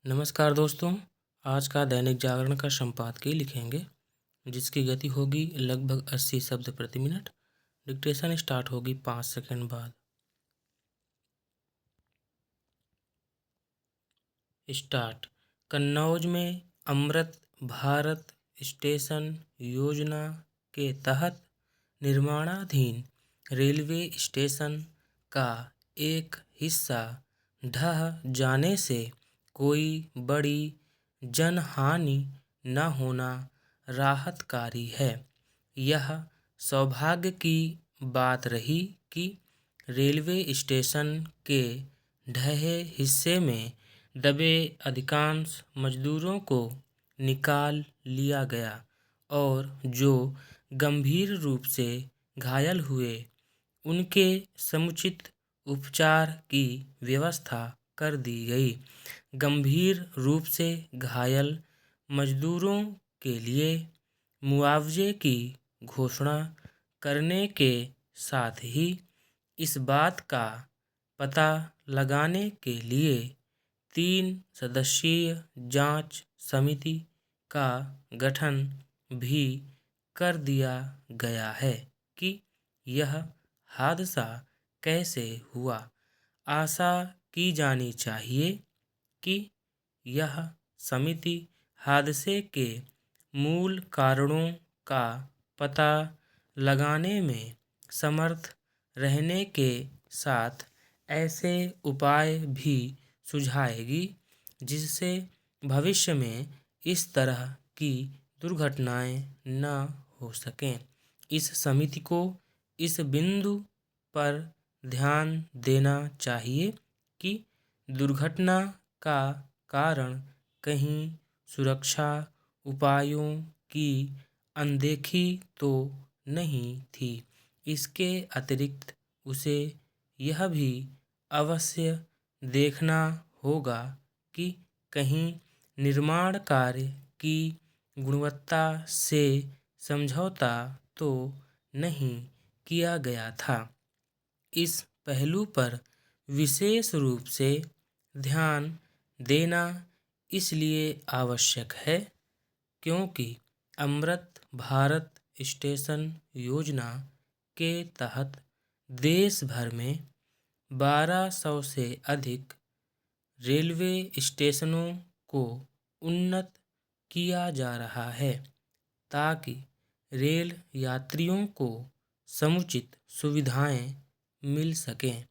नमस्कार दोस्तों। आज का दैनिक जागरण का संपादकीय लिखेंगे जिसकी गति होगी लगभग 80 शब्द प्रति मिनट। डिक्टेशन स्टार्ट होगी 5 सेकंड बाद। स्टार्ट। कन्नौज में अमृत भारत स्टेशन योजना के तहत निर्माणाधीन रेलवे स्टेशन का एक हिस्सा ढह जाने से कोई बड़ी जनहानि न होना राहतकारी है। यह सौभाग्य की बात रही कि रेलवे स्टेशन के ढहे हिस्से में दबे अधिकांश मजदूरों को निकाल लिया गया और जो गंभीर रूप से घायल हुए उनके समुचित उपचार की व्यवस्था कर दी गई। गंभीर रूप से घायल मजदूरों के लिए मुआवजे की घोषणा करने के साथ ही इस बात का पता लगाने के लिए 3 सदस्यीय जांच समिति का गठन भी कर दिया गया है कि यह हादसा कैसे हुआ। आशा की जानी चाहिए कि यह समिति हादसे के मूल कारणों का पता लगाने में समर्थ रहने के साथ ऐसे उपाय भी सुझाएगी जिससे भविष्य में इस तरह की दुर्घटनाएं न हो सकें। इस समिति को इस बिंदु पर ध्यान देना चाहिए कि दुर्घटना का कारण कहीं सुरक्षा उपायों की अनदेखी तो नहीं थी। इसके अतिरिक्त उसे यह भी अवश्य देखना होगा कि कहीं निर्माण कार्य की गुणवत्ता से समझौता तो नहीं किया गया था। इस पहलू पर विशेष रूप से ध्यान देना इसलिए आवश्यक है क्योंकि अमृत भारत स्टेशन योजना के तहत देश भर में 1200 से अधिक रेलवे स्टेशनों को उन्नत किया जा रहा है ताकि रेल यात्रियों को समुचित सुविधाएं मिल सकें।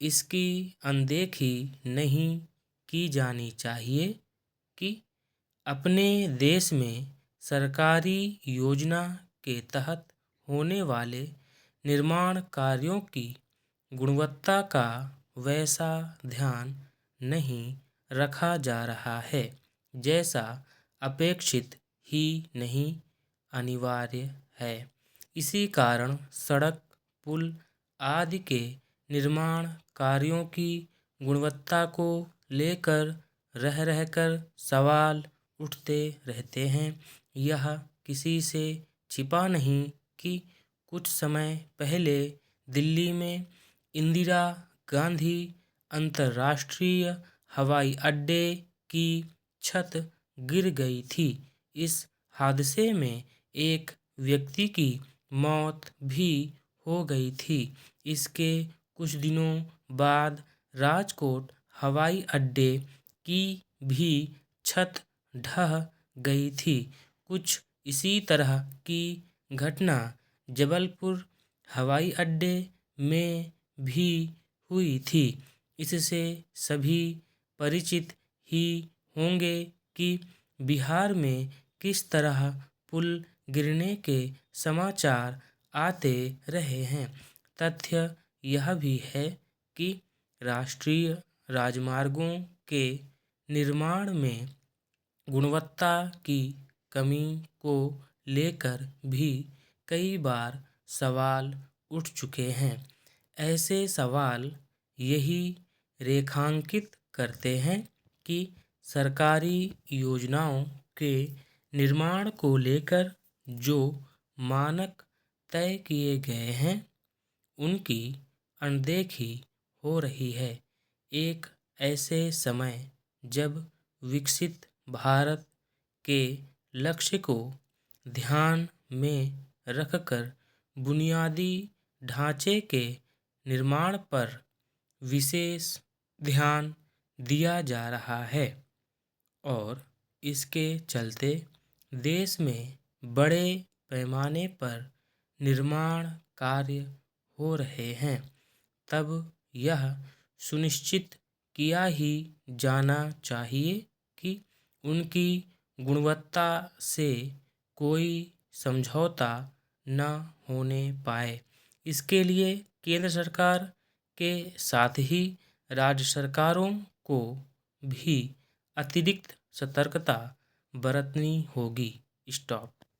इसकी अनदेखी नहीं की जानी चाहिए कि अपने देश में सरकारी योजना के तहत होने वाले निर्माण कार्यों की गुणवत्ता का वैसा ध्यान नहीं रखा जा रहा है जैसा अपेक्षित ही नहीं अनिवार्य है। इसी कारण सड़क पुल आदि के निर्माण कार्यों की गुणवत्ता को लेकर रहकर सवाल उठते रहते हैं। यह किसी से छिपा नहीं कि कुछ समय पहले दिल्ली में इंदिरा गांधी अंतर्राष्ट्रीय हवाई अड्डे की छत गिर गई थी। इस हादसे में एक व्यक्ति की मौत भी हो गई थी। इसके कुछ दिनों बाद राजकोट हवाई अड्डे की भी छत ढह गई थी। कुछ इसी तरह की घटना जबलपुर हवाई अड्डे में भी हुई थी। इससे सभी परिचित ही होंगे कि बिहार में किस तरह पुल गिरने के समाचार आते रहे हैं। तथ्य यह भी है कि राष्ट्रीय राजमार्गों के निर्माण में गुणवत्ता की कमी को लेकर भी कई बार सवाल उठ चुके हैं। ऐसे सवाल यही रेखांकित करते हैं कि सरकारी योजनाओं के निर्माण को लेकर जो मानक तय किए गए हैं उनकी अनदेखी हो रही है। एक ऐसे समय जब विकसित भारत के लक्ष्य को ध्यान में रखकर बुनियादी ढांचे के निर्माण पर विशेष ध्यान दिया जा रहा है और इसके चलते देश में बड़े पैमाने पर निर्माण कार्य हो रहे हैं। तब यह सुनिश्चित किया ही जाना चाहिए कि उनकी गुणवत्ता से कोई समझौता न होने पाए। इसके लिए केंद्र सरकार के साथ ही राज्य सरकारों को भी अतिरिक्त सतर्कता बरतनी होगी। स्टॉप।